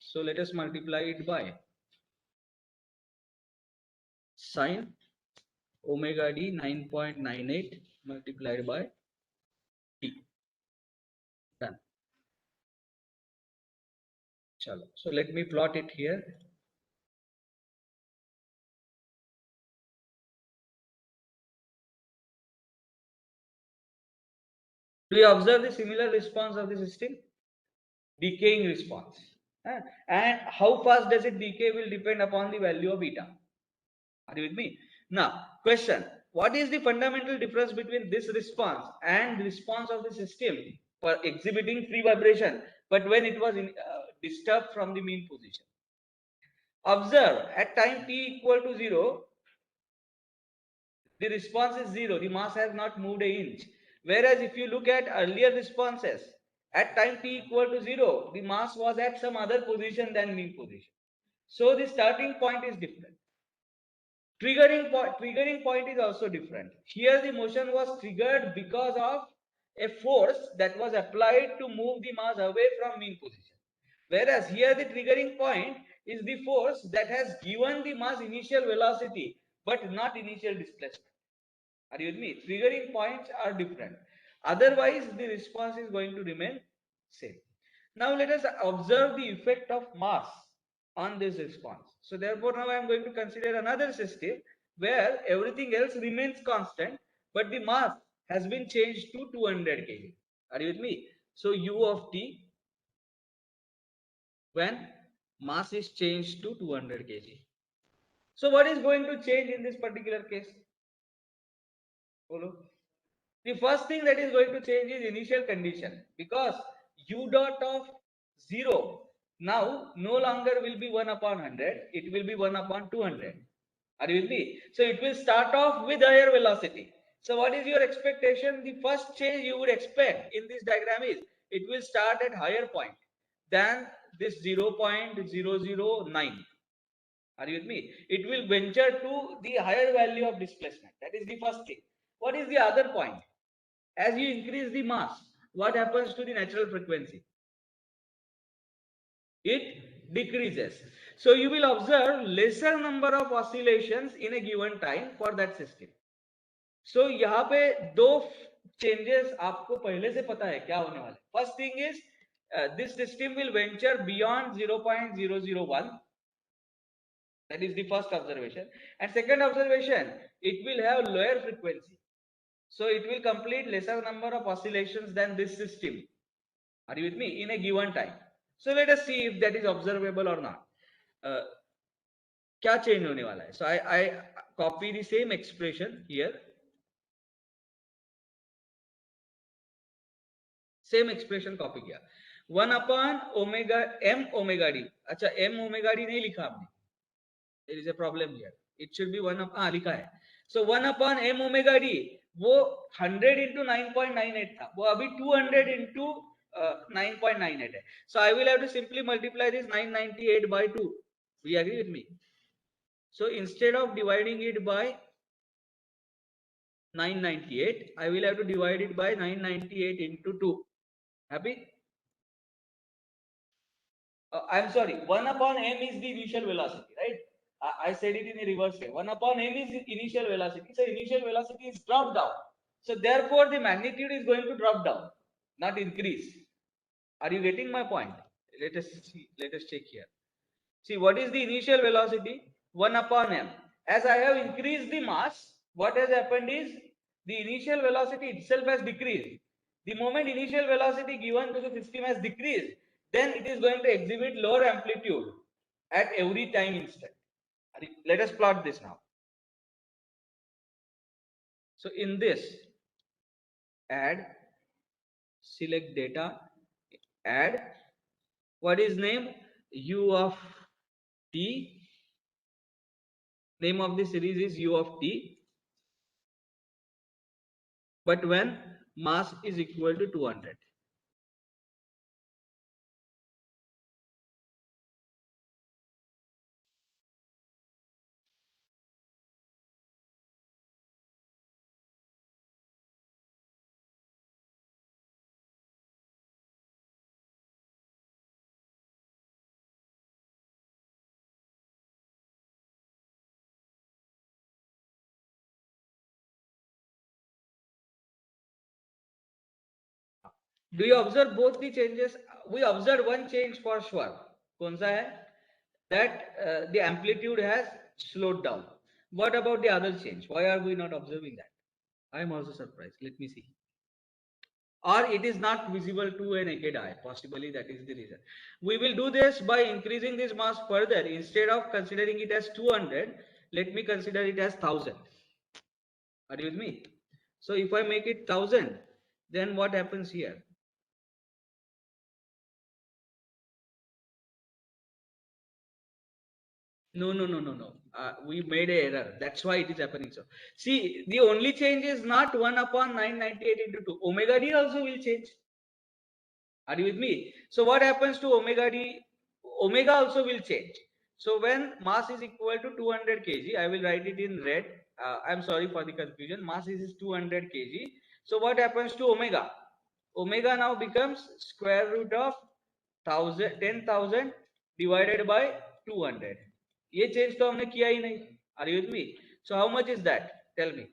So let us multiply it by sine omega d 9.98 multiplied by t. Done. Chalo. So let me plot it here. Do you observe the similar response of the system? Decaying response. And how fast does it decay will depend upon the value of eta. Are you with me? Now, question. What is the fundamental difference between this response and the response of the system for exhibiting free vibration, but when it was disturbed from the mean position? Observe, at time t equal to 0, the response is 0. The mass has not moved an inch. Whereas if you look at earlier responses, at time t equal to 0, the mass was at some other position than mean position. So the starting point is different. Triggering point is also different. Here the motion was triggered because of a force that was applied to move the mass away from mean position. Whereas here the triggering point is the force that has given the mass initial velocity but not initial displacement. Are you with me? Triggering points are different. Otherwise, the response is going to remain same. Now let us observe the effect of mass on this response. So therefore, now I am going to consider another system where everything else remains constant, but the mass has been changed to 200 kg. Are you with me? So U of t, when mass is changed to 200 kg. So what is going to change in this particular case? Follow? The first thing that is going to change is initial condition, because u dot of 0 now no longer will be 1 upon 100, it will be 1 upon 200. Are you with me? So it will start off with higher velocity. So what is your expectation? The first change you would expect in this diagram is it will start at higher point than this 0.009. Are you with me? It will venture to the higher value of displacement. That is the first thing. What is the other point? As you increase the mass, what happens to the natural frequency? It decreases. So you will observe lesser number of oscillations in a given time for that system. So यहाँ पे दो changes आपको पहले से पता है क्या होने वाले. First thing is this system will venture beyond 0.001. That is the first observation. And second observation, it will have lower frequency. So it will complete lesser number of oscillations than this system. Are you with me? In a given time. So let us see if that is observable or not. क्या change होने वाला है? So I copy the same expression here. Same expression copy किया. 1 upon omega m omega d. अच्छा m omega d नहीं लिखा आपने. There is a problem here. It should be 1 up. लिखा है. So 1 upon m omega d वो 100 into 9.98 था. वो अभी 200 into 9.98 है. So I will have to simply multiply this 998 by 2. Do you agree with me? So instead of dividing it by 998, I will have to divide it by 998 into 2. Happy? I'm sorry, 1 upon m is the initial velocity, right? I said it in a reverse way. 1 upon m is initial velocity. So initial velocity is dropped down. So therefore the magnitude is going to drop down, not increase. Are you getting my point? Let us see. Let us check here. See, what is the initial velocity? 1 upon m. As I have increased the mass, what has happened is the initial velocity itself has decreased. The moment initial velocity given to the system has decreased, then it is going to exhibit lower amplitude at every time instant. Let us plot this now. So in this, add, select data, add, what is name? U of t. Name of the series is U of t. But when mass is equal to 200. Do you observe both the changes? We observed one change for sure. कौन सा है? That the amplitude has slowed down. What about the other change? Why are we not observing that? I am also surprised. Let me see. Or it is not visible to a naked eye. Possibly that is the reason. We will do this by increasing this mass further. Instead of considering it as 200, let me consider it as 1000. Are you with me? So if I make it 1000, then what happens here? No. We made a error. That's why it is happening so. See, the only change is not 1 upon 998 into 2. Omega d also will change. Are you with me? So what happens to omega d? Omega also will change. So when mass is equal to 200 kg, I will write it in red. I'm sorry for the confusion. Mass is 200 kg. So what happens to omega? Omega now becomes square root of 10,000 divided by 200. ये change तो हमने किया ही नहीं. Are you with me? So how much is that? Tell me.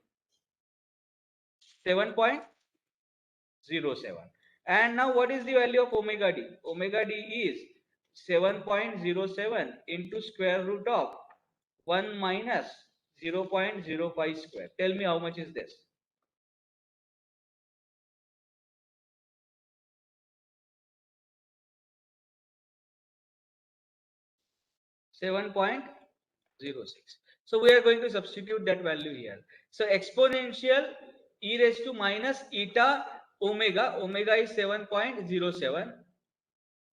7.07. And now what is the value of omega d? Omega d is 7.07 into square root of 1 minus 0.05 square. Tell me how much is this? 7.06. So we are going to substitute that value here. So exponential e raised to minus eta omega. Omega is 7.07.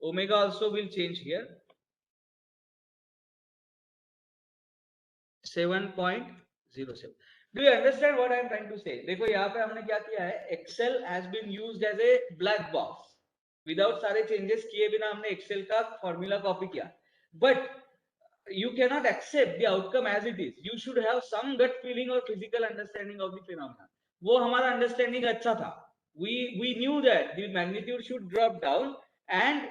Omega also will change here. 7.07. Do you understand what I am trying to say? देखो यहाँ पे हमने क्या किया है? Excel has been used as a black box. Without सारे changes किए बिना हमने Excel का formula copy किया. But you cannot accept the outcome as it is. You should have some gut feeling or physical understanding of the phenomenon. वो हमारा understanding अच्छा था. We knew that the magnitude should drop down and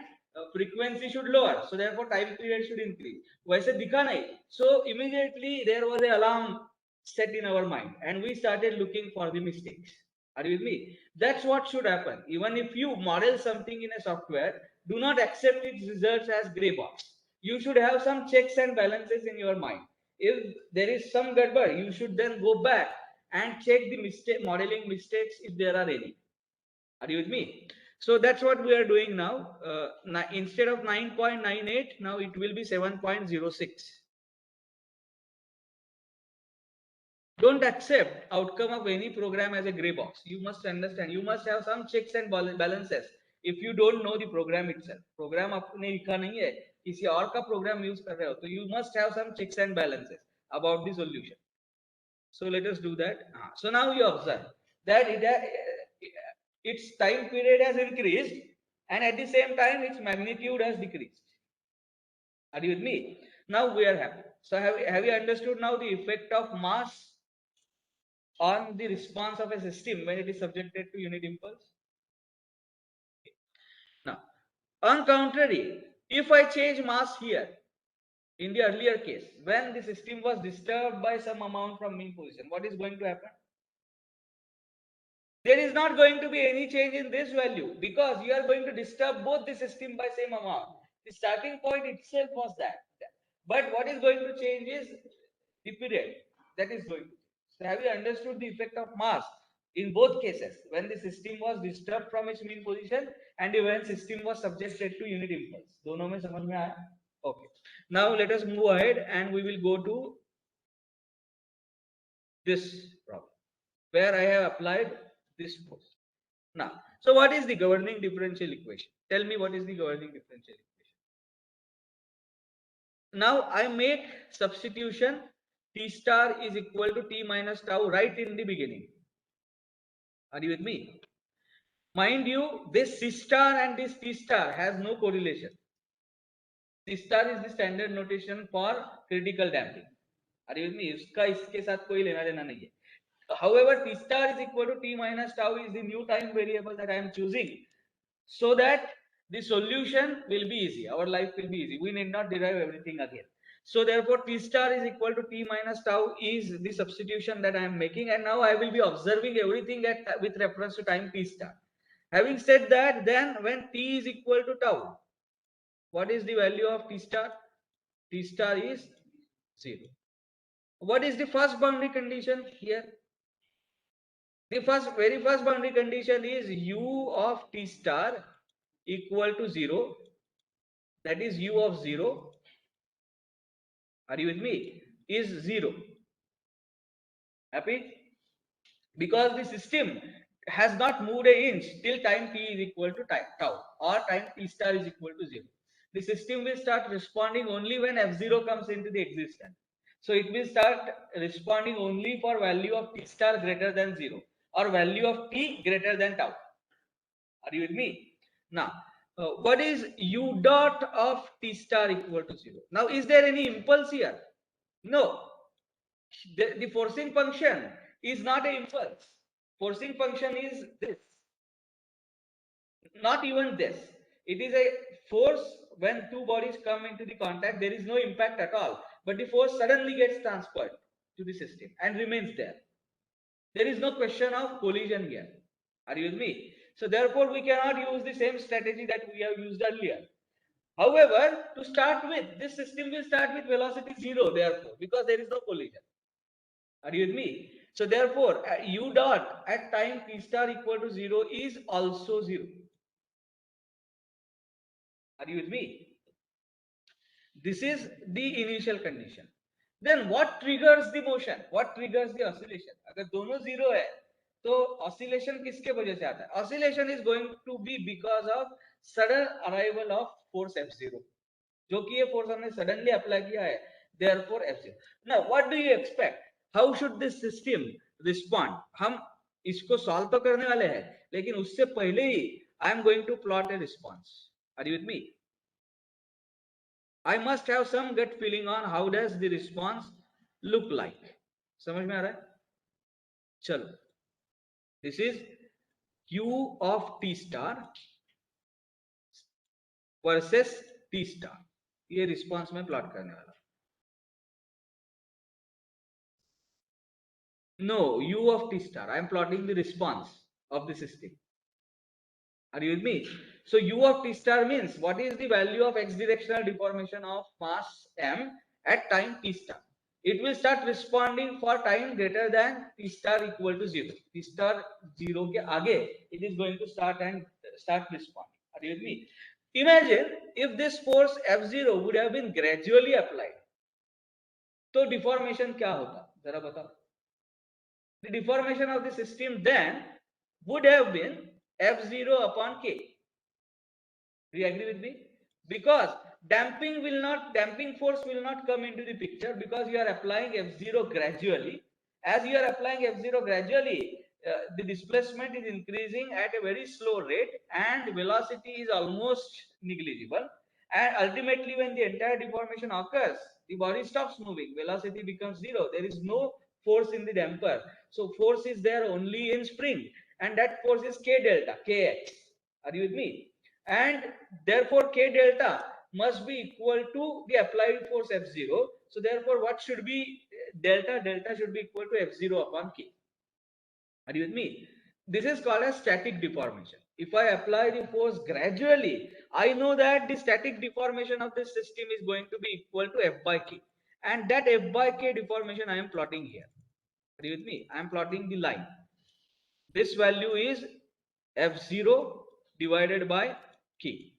frequency should lower. So therefore time period should increase. वैसे दिखा नहीं. So immediately there was a alarm set in our mind and we started looking for the mistakes. Are you with me? That's what should happen. Even if you model something in a software, do not accept its results as gray box. You should have some checks and balances in your mind. If there is some gadbad, you should then go back and check the modeling mistakes if there are any. Are you with me? So that's what we are doing now. Instead of 9.98, now it will be 7.06. Don't accept outcome of any program as a gray box. You must understand. You must have some checks and balances. If you don't know the program itself, program आपने लिखा नहीं है, किसी और का program use कर रहे हो, तो you must have some checks and balances about the solution. So let us do that. So now you observe that its time period has increased and at the same time its magnitude has decreased. Are you with me? Now we are happy. So have you understood now the effect of mass on the response of a system when it is subjected to unit impulse? Now, on contrary, if I change mass here, In the earlier case, when the system was disturbed by some amount from mean position, what is going to happen? There is not going to be any change in this value because you are going to disturb both the system by same amount. The starting point itself was that. But what is going to change is the period that is going to change. So have you understood the effect of mass in both cases when the system was disturbed from its mean position and when system was subjected to unit impulse? दोनों में समझ में आया? Okay. Now let us move ahead and we will go to this problem where I have applied this force. Now, so what is the governing differential equation? Tell me what is the governing differential equation. Now I make substitution T star is equal to T minus tau right in the beginning. Are you with me? Mind you, this C star and this T star has no correlation. C star is the standard notation for critical damping. Are you with me? इसका इसके साथ कोई लेना देना नहीं है. However, T star is equal to T minus tau is the new time variable that I am choosing so that the solution will be easy. Our life will be easy. We need not derive everything again. So therefore, T star is equal to T minus tau is the substitution that I am making. And now I will be observing everything with reference to time T star. Having said that, then when T is equal to tau, what is the value of T star? T star is 0. What is the first boundary condition here? The very first boundary condition is u of T star equal to 0. That is u of 0. Are you with me? Is 0. Happy? Because the system has not moved an inch till time t is equal to tau or time t star is equal to 0. The system will start responding only when f0 comes into the existence. So it will start responding only for value of t star greater than 0 or value of t greater than tau. Are you with me? Now, what is u dot of t star equal to 0? Now, is there any impulse here? No. The forcing function is not an impulse. Forcing function is this. Not even this. It is a force when two bodies come into the contact. There is no impact at all. But the force suddenly gets transferred to the system and remains there. There is no question of collision here. Are you with me? So therefore, we cannot use the same strategy that we have used earlier. However, to start with, this system will start with velocity 0, therefore, because there is no collision. Are you with me? So therefore, u dot at time t star equal to 0 is also 0. Are you with me? This is the initial condition. Then what triggers the motion? What triggers the oscillation? अगर दोनों 0 है, तो oscillation किसके वजह से आता है? Oscillation is going to be because of sudden arrival of force F0. जो कि ये force हमने suddenly apply किया है. Therefore F0. Now what do you expect? How should this system respond? हम इसको solve तो करने वाले हैं, लेकिन उससे पहले ही I am going to plot a response. Are you with me? I must have some gut feeling on how does the response look like. समझ में आ रहा है? चलो, this is Q of T star versus T star. ये response में plot करने वाला. No, U of T star. I am plotting the response of the system. Are you with me? So U of T star means what is the value of x directional deformation of mass m at time T star. It will start responding for time greater than T star equal to 0. T star 0 के आगे it is going to start responding. Are you with me? Imagine if this force F0 would have been gradually applied. तो deformation क्या होता? जरा बताओ. The deformation of the system then would have been F0 upon K. Do you agree with me? Because damping force will not come into the picture because you are applying F0 gradually. As you are applying F0 gradually, the displacement is increasing at a very slow rate and velocity is almost negligible. And ultimately, when the entire deformation occurs, the body stops moving, velocity becomes 0. There is no force in the damper. So force is there only in spring, and that force is K delta, Kx. Are you with me? And therefore K delta must be equal to the applied force F0. So therefore what should be delta? Delta should be equal to F0 upon K. Are you with me? This is called as static deformation. If I apply the force gradually, I know that the static deformation of this system is going to be equal to F by K. And that F by K deformation I am plotting here. Are you with me? I am plotting the line. This value is F0 divided by K.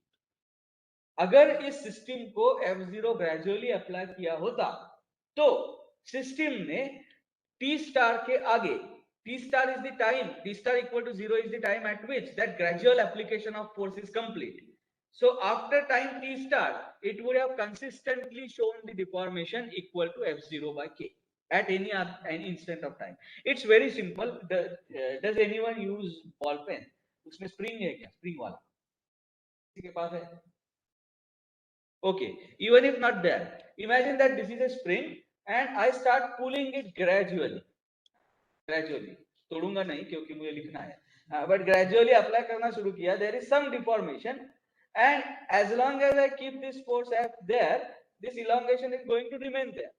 अगर इस system को F0 gradually apply किया होता तो system ने T star के आगे, T star is the time, T star equal to 0 is the time at which that gradual application of force is complete. So after time T star, it would have consistently shown the deformation equal to F0 by K at any instant of time. It's very simple. Does anyone use ball pen? उसमें spring है क्या? Spring वाला किसी के पास है? Okay, even if not there, imagine that this is a spring and I start pulling it gradually. तोड़ूंगा नहीं क्योंकि मुझे लिखना है, but gradually apply करना शुरू किया. There is some deformation, and as long as I keep this force F there, this elongation is going to remain there.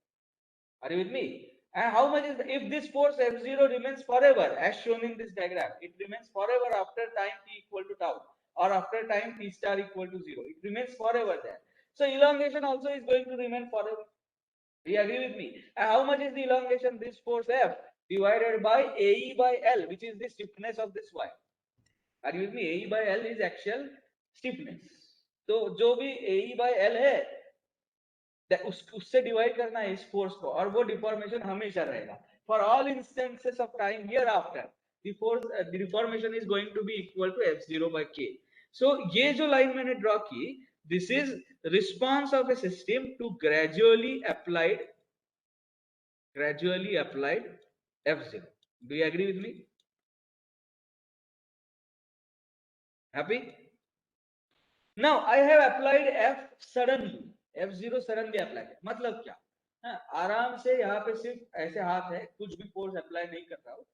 Are you with me? And how much is if this force F0 remains forever, as shown in this diagram, it remains forever after time t equal to tau, or after time t star equal to 0. It remains forever there. So elongation also is going to remain forever. Do you agree with me? And how much is the elongation? This force F divided by AE by L, which is the stiffness of this wire. Are you with me? AE by L is actual stiffness. तो जो भी AE by L है, उससे divide करना है इस force को, और वो डिफॉर्मेशन हमेशा रहेगा. For all instances of time here after the force the deformation is going to be equal to F0 by K. So ये जो लाइन मैंने ड्रॉ की, this is response of a system to gradually applied F0. Do you agree with me? Happy? Now I have applied F suddenly. F0 suddenly applied. मतलब क्या? आराम से यहाँ पे सिर्फ ऐसे हाथ है, कुछ भी फोर्स अप्लाई नहीं कर रहा हूँ.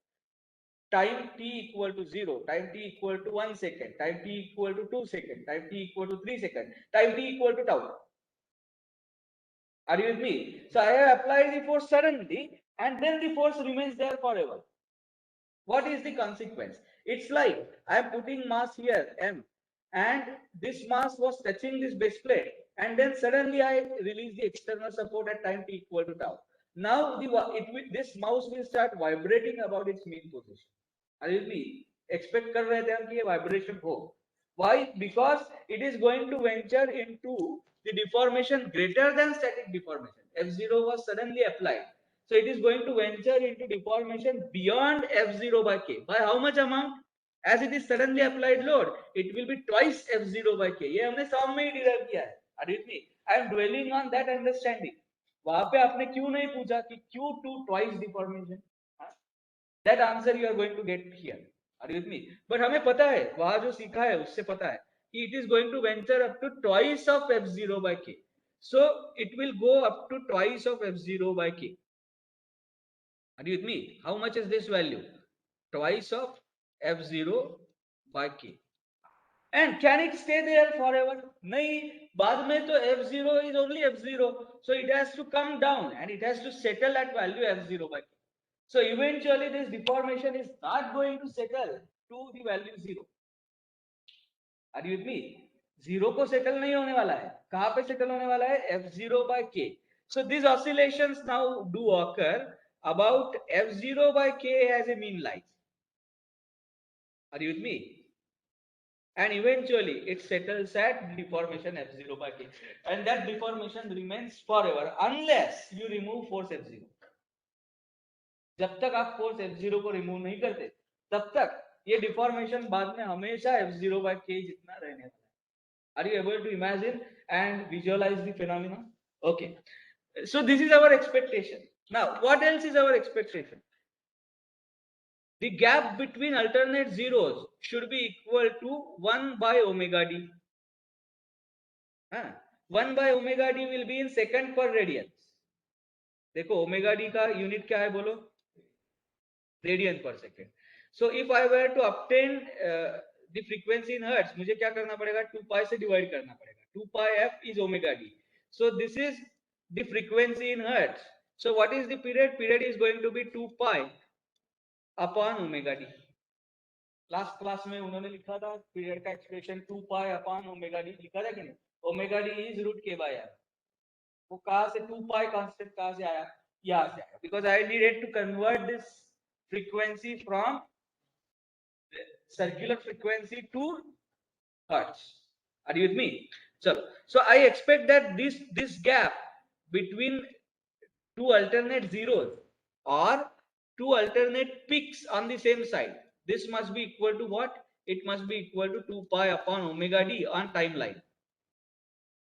Time t equal to 0, time t equal to 1 second, time t equal to 2 seconds, time t equal to 3 seconds, time t equal to tau. Are you with me? So I have applied the force suddenly, and then the force remains there forever. What is the consequence? It's like I am putting mass here, m, and this mass was touching this base plate, and then suddenly I release the external support at time t equal to tau. Now this mouse will start vibrating about its mean position. Are you with me? Expect कर रहे थे हम कि ये vibration हो. Why? Because it is going to venture into the deformation greater than static deformation. F0 was suddenly applied, so it is going to venture into deformation beyond F0 by K. By how much amount? As it is suddenly applied load, it will be twice F0 by K. ये हमने सॉम में ही derive किया है. Are you with me? I am dwelling on that understanding. वहां पे आपने क्यों नहीं पूछा कि क्यों to twice deformation? That answer you are going to get here. Are you with me? But हमें पता है, वहां जो सीखा है उससे पता है कि it is going to venture up to twice of F0 by K. So it will go up to twice of F0 by K. Are you with me? How much is this value? Twice of F0 by K. And can it stay there forever? नहीं, बाद में तो F0 is only F0. So it has to come down and it has to settle at value F0 by K. So eventually this deformation is not going to settle to the value 0. Are you with me? 0 को settle नहीं होने वाला है. कहाँ पे settle होने वाला है? F0 by K. So these oscillations now do occur about F0 by K as a mean line. Are you with me? And eventually it settles at deformation F0 by K. And that deformation remains forever unless you remove force F0. जब तक आप force F0 को remove नहीं करते, तब तक ये deformation बाद में हमेशा F0 by K जितना रहने वाला है. Are you able to imagine and visualize the phenomenon? Okay. So this is our expectation. Now, what else is our expectation? The gap between alternate zeros should be equal to 1 by omega d. 1 by omega d will be in second per radians. देखो omega D का unit क्या है बोलो? Radian per second. So if I were to obtain the frequency in hertz, मुझे क्या करना पड़ेगा? 2 पाई से डिवाइड करना पड़ेगा. 2 pi f is omega d. So this is the frequency in hertz. So what is the period? Period is going to be 2 pi upon omega d. Last class में उन्होंने लिखा था पीरियड का expression 2 pi upon omega D लिखा था कि नहीं? Omega D is root के बाय आर. वो कहां से 2 पाई कांस्टेंट कहां से आया? यहां से आया, because I needed to convert this frequency from circular frequency to hertz. Are you with me? So I expect that this gap between two alternate zeros or two alternate peaks on the same side, this must be equal to what? It must be equal to 2 pi upon omega d on timeline.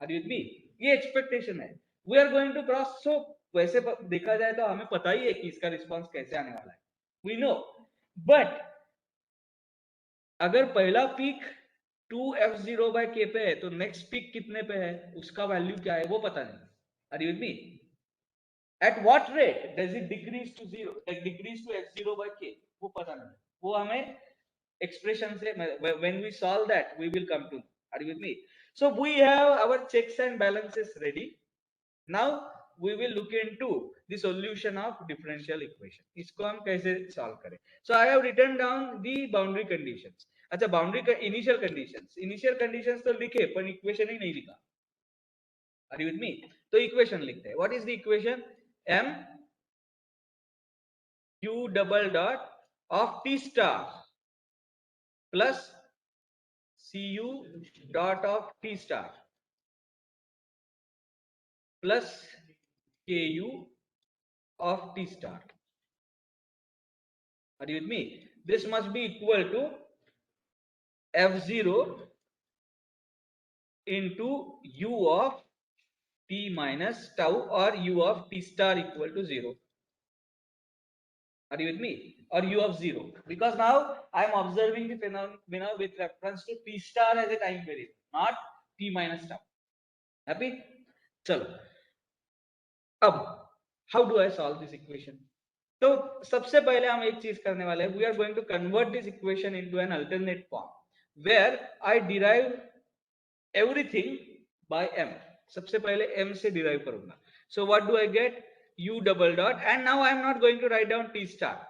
Are you with me? ये expectation है. We are going to cross. So वैसे देखा जाए तो हमें पता ही है कि इसका रिस्पांस कैसे आने वाला है. We know, but अगर पहला पीक 2f0/k पे है तो नेक्स्ट पीक कितने पे है, उसका वैल्यू क्या है वो पता नहीं. Are you with me? At what rate does it decrease to zero, like decrease to f0/k, वो पता नहीं. वो हमें expression से when we solve that we will come to know. Are you with me? So we have our checks and balances ready. Now we will look into the solution of differential equation. इसको हम कैसे solve करें? So I have written down the boundary conditions. अच्छा, boundary का initial conditions तो लिखे पर equation ही नहीं लिखा. Are you with me? तो इक्वेशन लिखते हैं. What is the equation? M u double dot of t star plus cu dot of t star plus ku of t star. Are you with me? This must be equal to f0 into u of t minus tau or u of t star equal to 0. Are you with me? Or u of 0, because now I am observing the phenomena with reference to t star as a time variable, not t minus tau. Happy? चलो, अब how do I solve this equation? तो सबसे पहले हम एक चीज करने वाले हैं. We are going to convert this equation into an alternate form where I derive everything by m. सबसे पहले m से derive करूंगा. So what do I get? U double dot, and now I am not going to write down t star.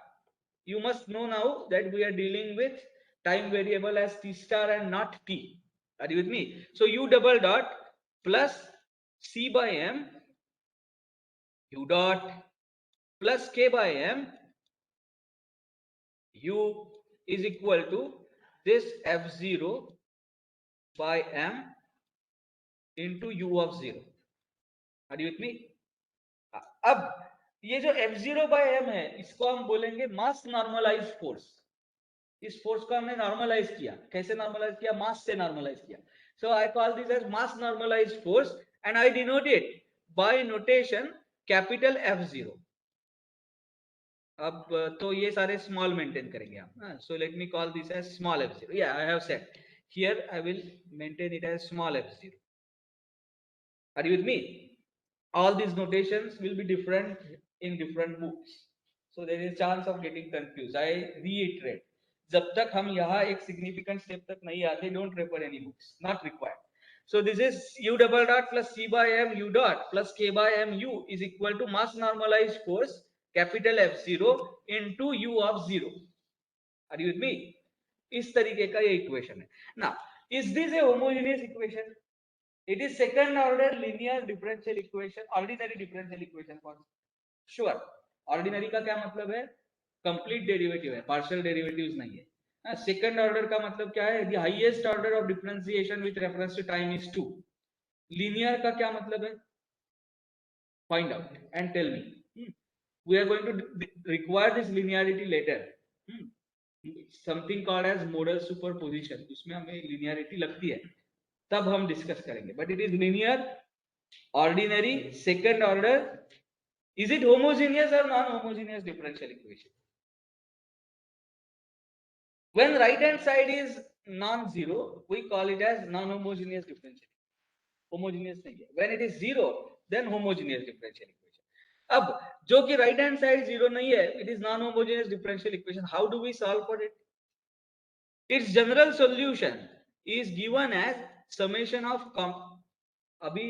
You must know now that we are dealing with time variable as t star and not t. Are you with me? So u double dot plus c by m u dot plus k by m u is equal to this f0 by m into u of 0. Are you with me? अब ये जो f0 by m है इसको हम बोलेंगे मास normalise force. इस force को हमने नॉर्मलाइज किया. कैसे नॉर्मलाइज किया? मास से नॉर्मलाइज किया. So I call this as mass normalise force and I denote it by notation capital F0. अब तो ये सारे स्मॉल मेंटेन करेंगे हम. So let me call this as small f0. या I have said here I will maintain it as small f0. Are you with me? All these notations will be different in different books, so there is chance of getting confused. I reiterate, जब तक हम यहाँ एक significant step तक नहीं आते, don't refer any books, not required. So this is u double dot plus c by m u dot plus k by m u is equal to mass normalized force capital F0 into u of 0. Are you with me? इस तरीके का ये equation है. Now, is this a homogeneous equation? It is second order linear differential equation, ordinary differential equation. Sure. Ordinary का क्या मतलब है? Complete derivative है, partial derivatives नहीं है. Second order का मतलब क्या है? The highest order of differentiation with reference to time is 2. Linear का क्या मतलब है? Find out and tell me. We are going to require this linearity later. Something called as modal superposition. उसमें हमें linearity लगती है. तब हम डिस्कस करेंगे. But it is linear, ordinary, second order. Is it homogeneous और non homogeneous differential equation? When right hand side is non zero we call it as non homogeneous differential. Homogeneous नहीं है. When it is zero then homogeneous differential equation. अब जो कि right hand side zero नहीं है, it is non homogeneous differential equation. How do we solve for it? It's general solution is given as summation of अभी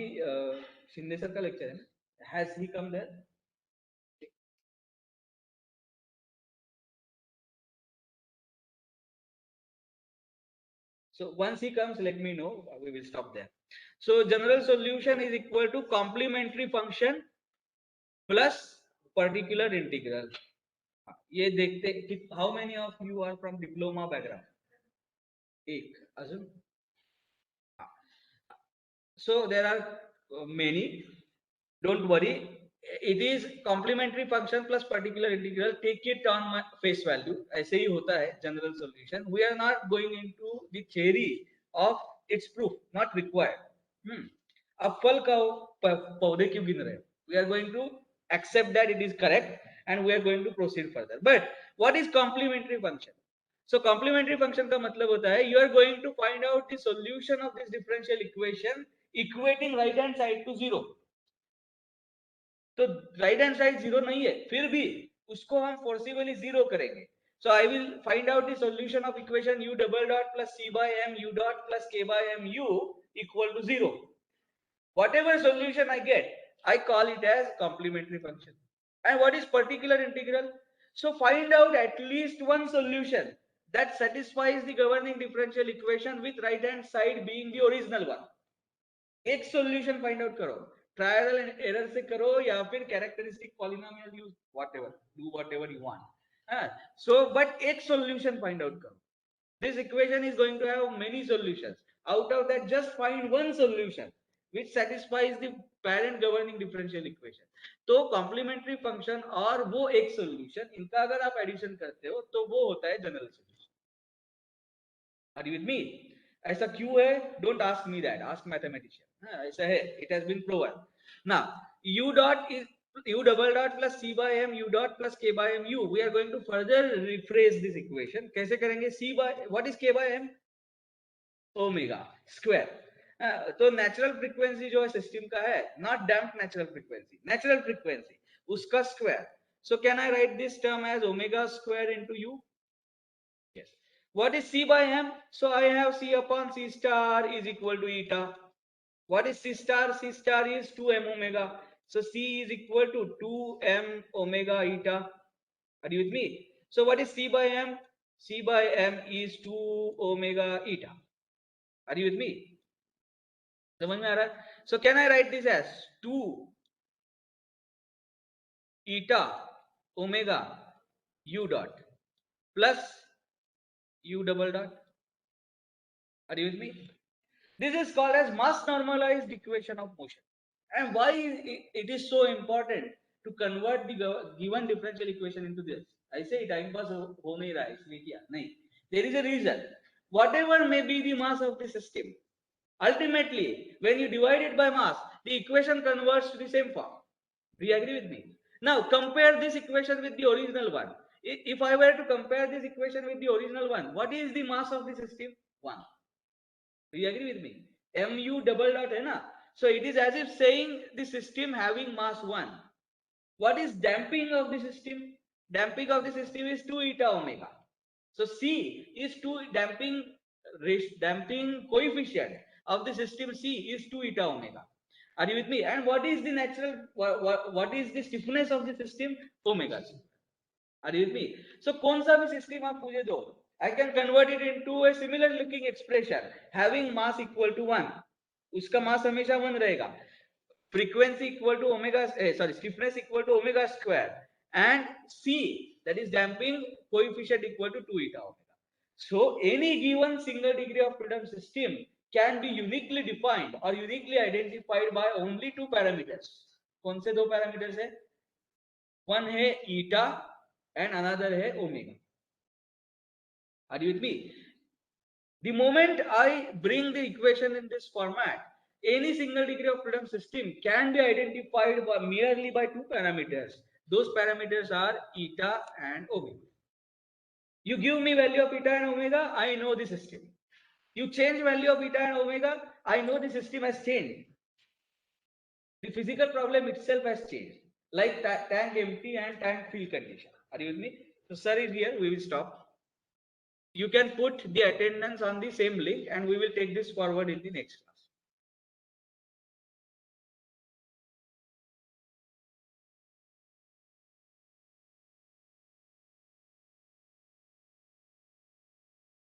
Shinde sir का lecture है ना, has he come there? So once he comes, let me know. We will stop there. So general solution is equal to complementary function plus particular integral. ये देखते कि how many of you are from diploma background? एक अजून. So there are many. Don't worry. It is complementary function plus particular integral. Take it on my face value. ऐसे ही होता है general solution. We are not going into the theory of its proof. Not required. अब फल का पौधे क्यों गिन रहे? We are going to accept that it is correct and we are going to proceed further. But what is complementary function? So complementary function का मतलब होता है you are going to find out the solution of this differential equation equating right hand side to zero. तो right hand side zero नहीं है, फिर भी उसको हम फोर्सिबली जीरो करेंगे. So I will find out the solution of equation u double dot plus c by m u dot plus k by m u equal to zero. Whatever solution I get, I call it as complementary function. And what is particular integral? So find out at least one solution that satisfies the governing differential equation with right hand side being the original one. एक solution find out करो, trial and error से करो या फिर characteristic polynomial use, whatever, do whatever you want. So but एक solution find out करो. This equation is going to have many solutions. Out of that, just find one solution which satisfies the parent governing differential equation. तो complementary function और वो एक solution, इनका अगर आप addition करते हो तो वो होता है general solution. Are you with me? ऐसा क्यों है? Don't ask me that. Ask mathematician. ऐसा है. It has been proven. Now u dot is u double dot plus c by m u dot plus k by m u. We are going to further rephrase this equation. कैसे करेंगे? C by what is k by m? Omega square. तो natural frequency जो है system का है, not damped natural frequency, natural frequency उसका square. So can I write this term as omega square into u? Yes. What is C by M? So I have C upon C star is equal to eta. What is C star? C star is 2m omega. So C is equal to 2m omega eta. Are you with me? So what is C by M? C by M is 2 omega eta. Are you with me? समझ में आ रहा है? So can I write this as 2 eta omega u dot plus u double dot? Are you with me? This is called as mass normalized equation of motion. And why it is so important to convert the given differential equation into this? I say time pass ho nahi raha hai isliye kiya nahi. There is a reason. Whatever may be the mass of the system, ultimately when you divide it by mass, the equation converts to the same form. Do you agree with me? Now compare this equation with the original one. If I were to compare this equation with the original one, what is the mass of the system? 1. Do you agree with me? Mu double dot hai na? So it is as if saying the system having mass 1. What is damping of the system? Damping of the system is 2 eta omega. So C is 2 damping coefficient of the system. C is 2 eta omega. Are you with me? And what is the natural, what is the stiffness of the system? Omega C. Are you with me? So कौन सा भी system आप मुझे दो, I can convert it into a similar looking expression having mass equal to 1. उसका mass हमेशा 1 रहेगा. Frequency equal to omega, stiffness equal to omega square, and C, that is damping coefficient, equal to 2 eta omega. So any given single degree of freedom system can be uniquely defined or uniquely identified by only 2 parameters. कौन से 2 parameters है? One है eta and another है omega. Are you with me? The moment I bring the equation in this format, any single degree of freedom system can be identified merely by 2 parameters. Those parameters are eta and omega. You give me value of eta and omega, I know the system. You change value of eta and omega, I know the system has changed. The physical problem itself has changed, like tank empty and tank fill condition. Are you with me? So sir is here, we will stop. You can put the attendance on the same link and we will take this forward in the next class.